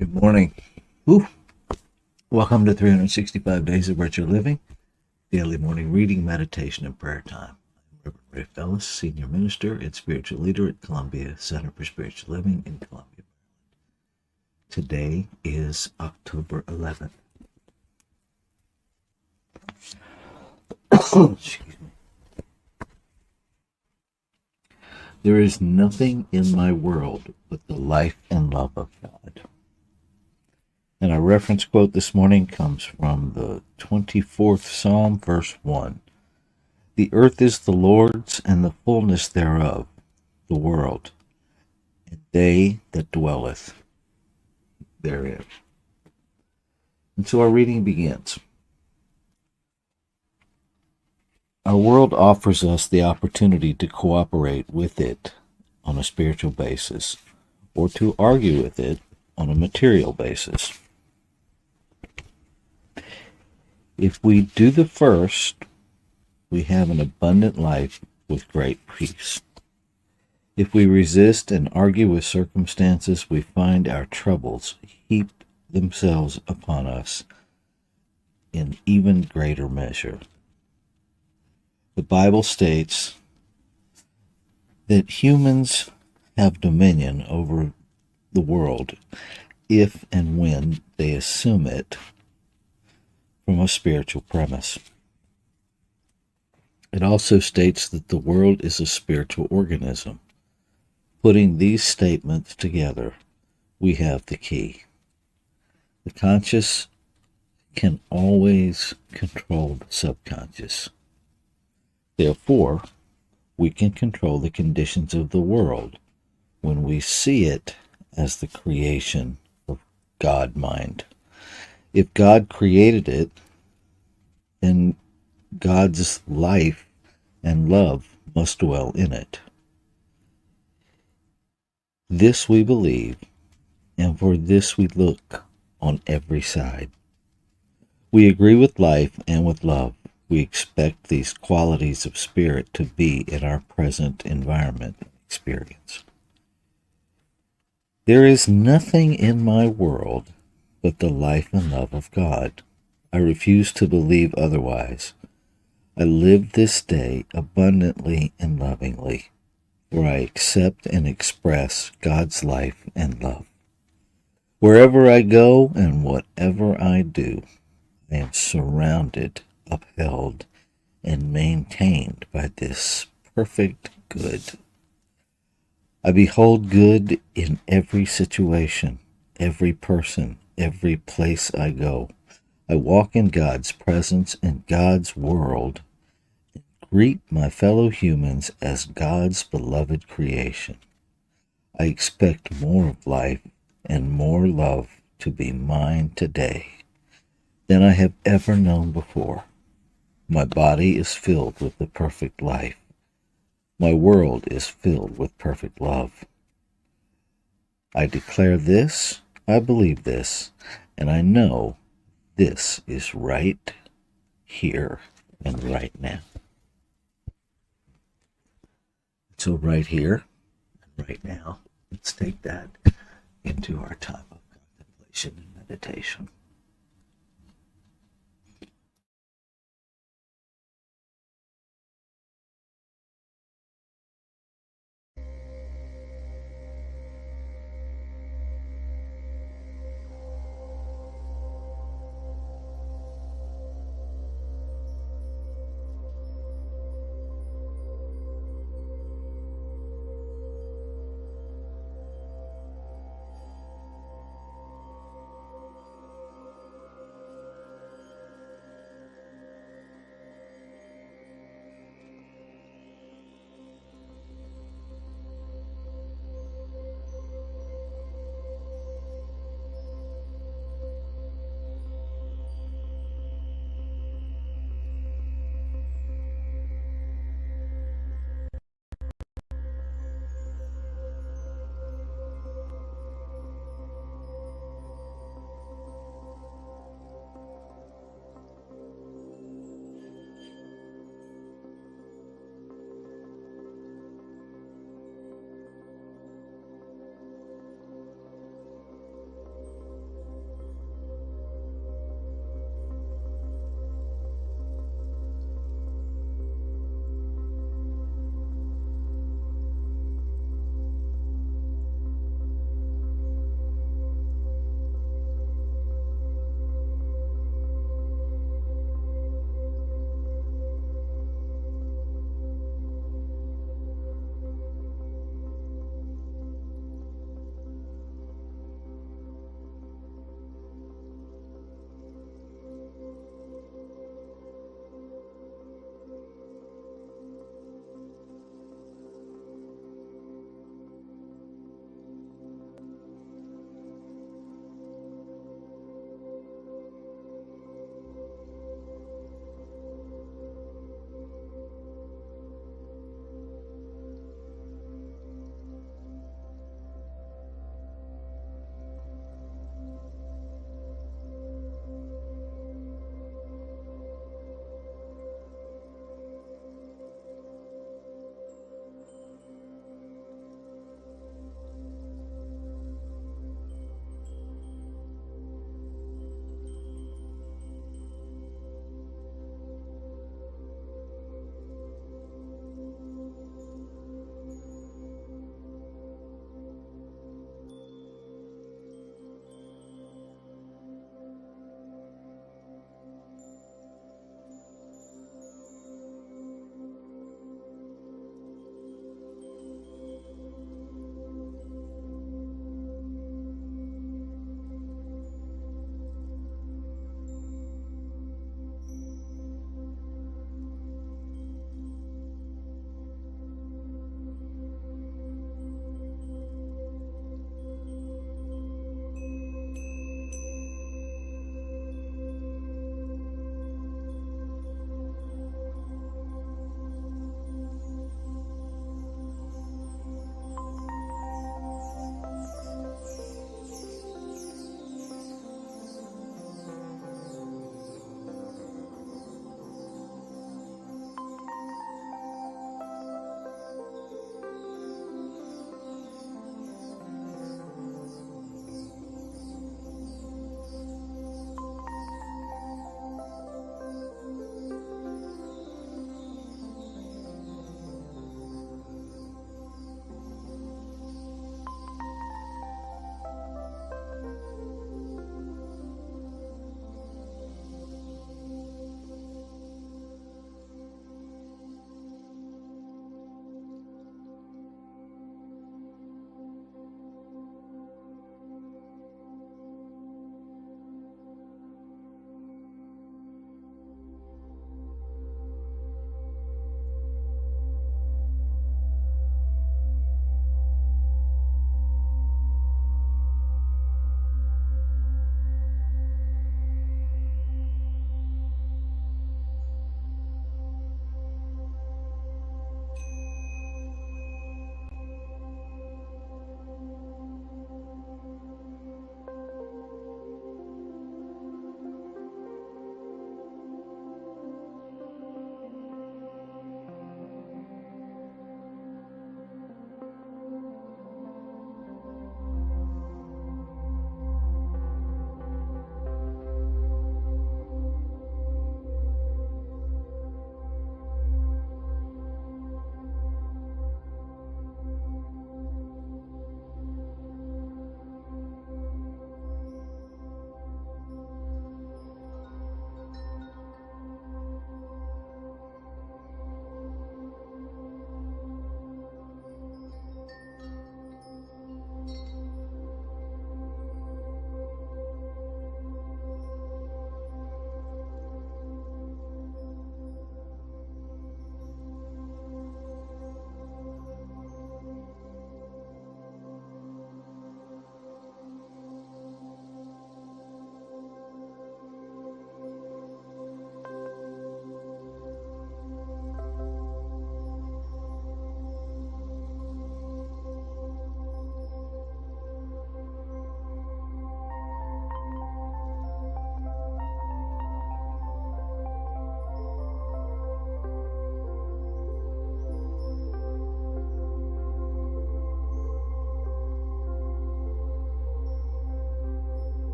Good morning. Woo. Welcome to 365 Days of Virtual Living, daily morning reading, meditation, and prayer time. I'm Reverend Ray Senior Minister and Spiritual Leader at Columbia Center for Spiritual Living in Columbia. Today is October 11th. Excuse me. There is nothing in my world but the life and love of God. And our reference quote this morning comes from the 24th Psalm, verse 1. The earth is the Lord's, and the fullness thereof, the world, and they that dwelleth therein. And so our reading begins. Our world offers us the opportunity to cooperate with it on a spiritual basis, or to argue with it on a material basis. If we do the first, we have an abundant life with great peace. If we resist and argue with circumstances, we find our troubles heap themselves upon us in even greater measure. The Bible states that humans have dominion over the world if and when they assume it from a spiritual premise. It also states that the world is a spiritual organism. Putting these statements together, we have the key. The conscious can always control the subconscious. Therefore, we can control the conditions of the world when we see it as the creation of God mind. If God created it, then God's life and love must dwell in it. This we believe, and for this we look on every side. We agree with life and with love. We expect these qualities of spirit to be in our present environment experience. There is nothing in my world but the life and love of God. I refuse to believe otherwise. I live this day abundantly and lovingly, for I accept and express God's life and love. Wherever I go and whatever I do, I am surrounded, upheld, and maintained by this perfect good. I behold good in every situation, every person, every place I go. I walk in God's presence and God's world, and greet my fellow humans as God's beloved creation. I expect more of life and more love to be mine today than I have ever known before. My body is filled with the perfect life. My world is filled with perfect love. I declare this, I believe this, and I know this is right here and right now. So right here and right now, let's take that into our time of contemplation and meditation.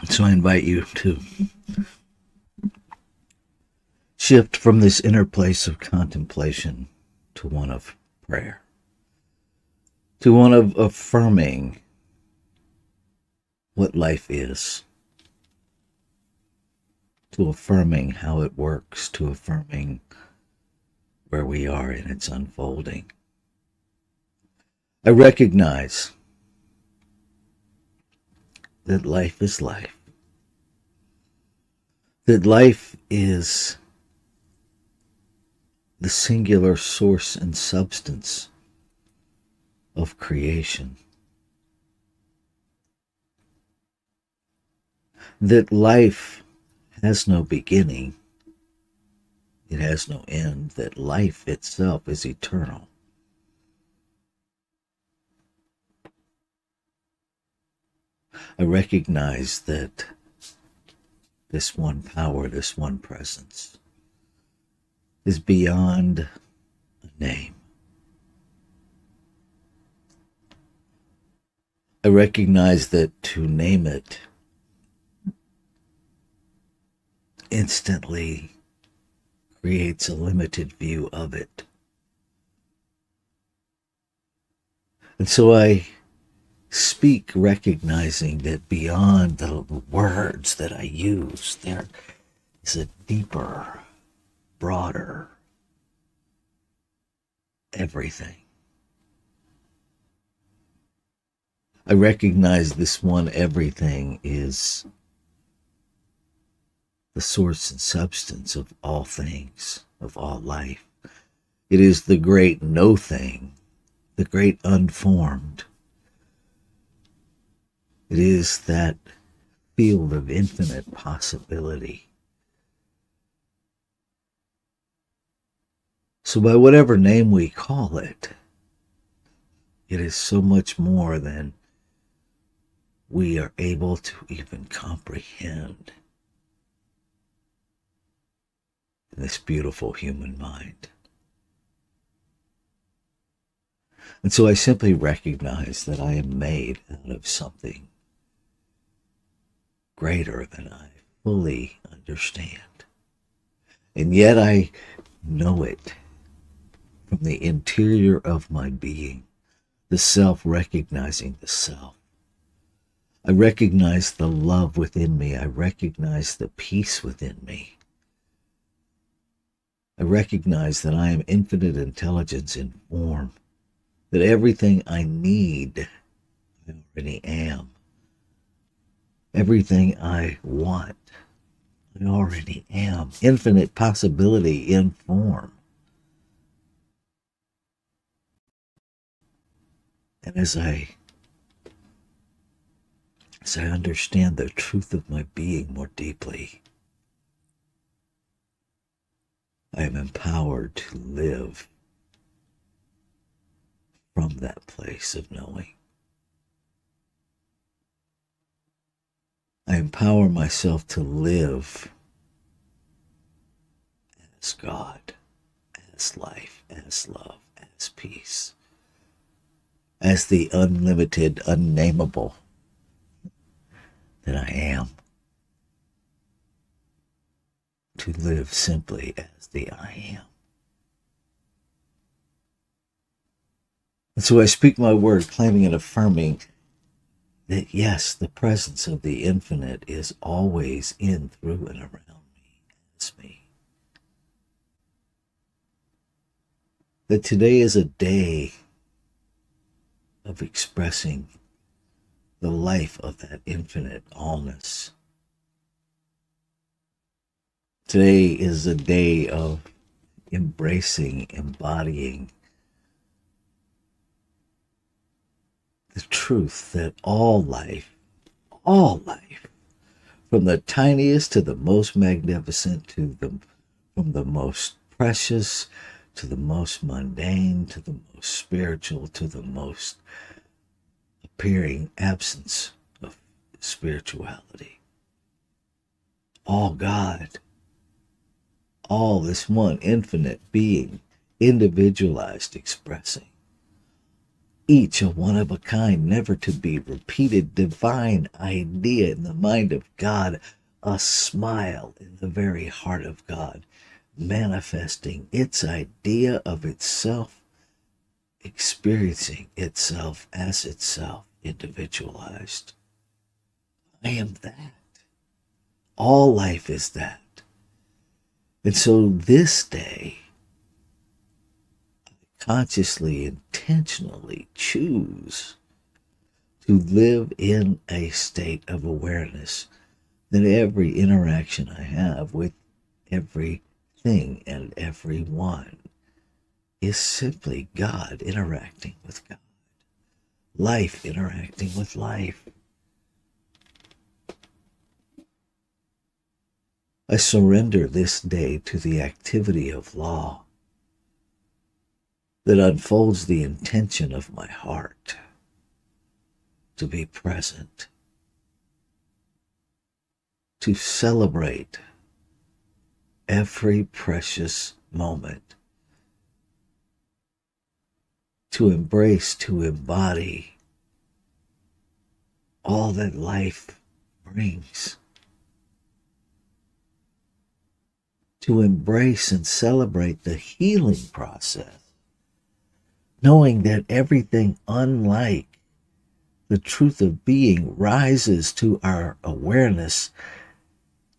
So I invite you to shift from this inner place of contemplation to one of prayer, to one of affirming what life is, to affirming how it works, to affirming where we are in its unfolding. I recognize that life is life, that life is the singular source and substance of creation, that life has no beginning, it has no end, that life itself is eternal. I recognize that this one power, this one presence, is beyond a name. I recognize that to name it instantly creates a limited view of it. And so I speak recognizing that beyond the words that I use, there is a deeper, broader everything. I recognize this one everything is the source and substance of all things, of all life. It is the great no thing, the great unformed. It is that field of infinite possibility. So by whatever name we call it, it is so much more than we are able to even comprehend in this beautiful human mind. And so I simply recognize that I am made out of something greater than I fully understand. And yet I know it from the interior of my being, the self recognizing the self. I recognize the love within me. I recognize the peace within me. I recognize that I am infinite intelligence in form, that everything I need, I already am. Everything I want, I already am. Infinite possibility in form. And as I understand the truth of my being more deeply, I am empowered to live from that place of knowing. I empower myself to live as God, as life, as love, as peace, as the unlimited, unnameable that I am. To live simply as the I am. And so I speak my word, claiming and affirming that yes, the presence of the infinite is always in, through, and around me, as me. That today is a day of expressing the life of that infinite allness. Today is a day of embracing, embodying the truth that all life, from the tiniest to the most magnificent, from the most precious to the most mundane, to the most spiritual, to the most appearing absence of spirituality. All God, all this one infinite being, individualized, expressing each a one-of-a-kind, never-to-be-repeated divine idea in the mind of God, a smile in the very heart of God, manifesting its idea of itself, experiencing itself as itself, individualized. I am that. All life is that. And so this day, consciously, intentionally choose to live in a state of awareness that every interaction I have with everything and everyone is simply God interacting with God, life interacting with life. I surrender this day to the activity of law that unfolds the intention of my heart to be present, to celebrate every precious moment, to embrace, to embody all that life brings, to embrace and celebrate the healing process, knowing that everything unlike the truth of being rises to our awareness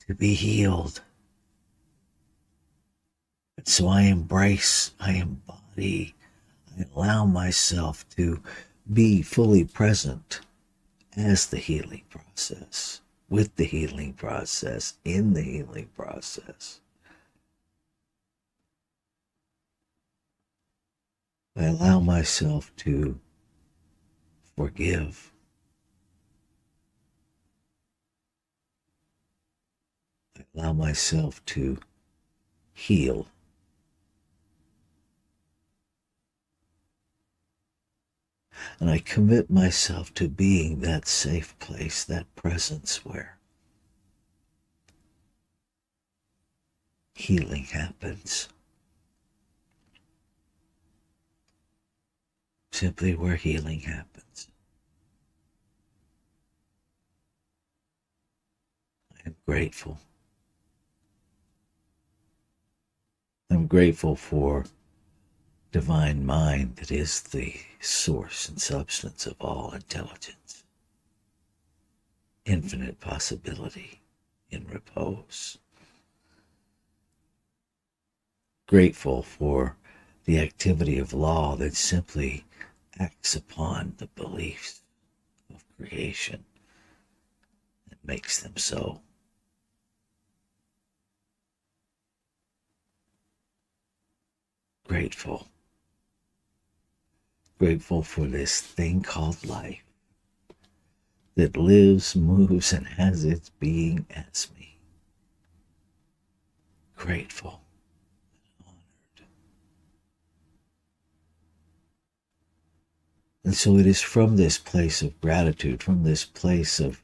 to be healed. And so I embrace, I embody, I allow myself to be fully present as the healing process, with the healing process, in the healing process. I allow myself to forgive. I allow myself to heal. And I commit myself to being that safe place, that presence where healing happens. Simply where healing happens. I am grateful. I'm grateful for divine mind that is the source and substance of all intelligence, infinite possibility in repose. Grateful for the activity of law that simply acts upon the beliefs of creation and makes them so. Grateful. Grateful for this thing called life that lives, moves, and has its being as me. Grateful and honored. And so it is from this place of gratitude, from this place of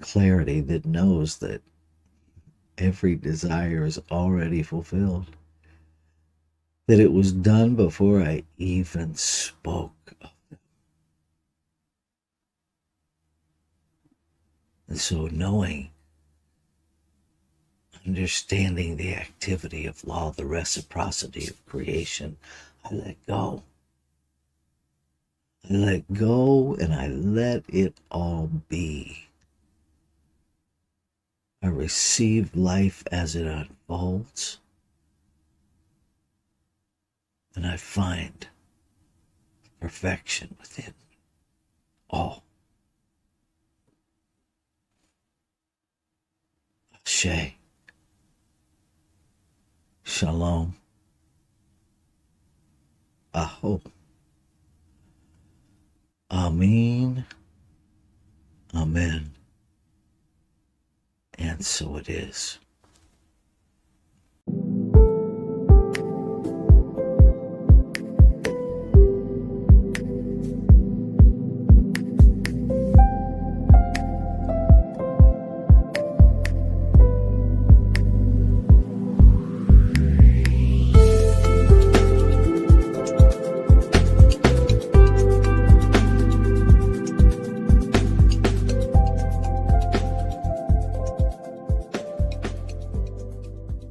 clarity that knows that every desire is already fulfilled, that it was done before I even spoke of them. And so knowing, understanding the activity of law, the reciprocity of creation, I let go. I let go and I let it all be. I receive life as it unfolds, and I find perfection within all. Ashe. Shalom. Aho. Amen. Amen. And so it is.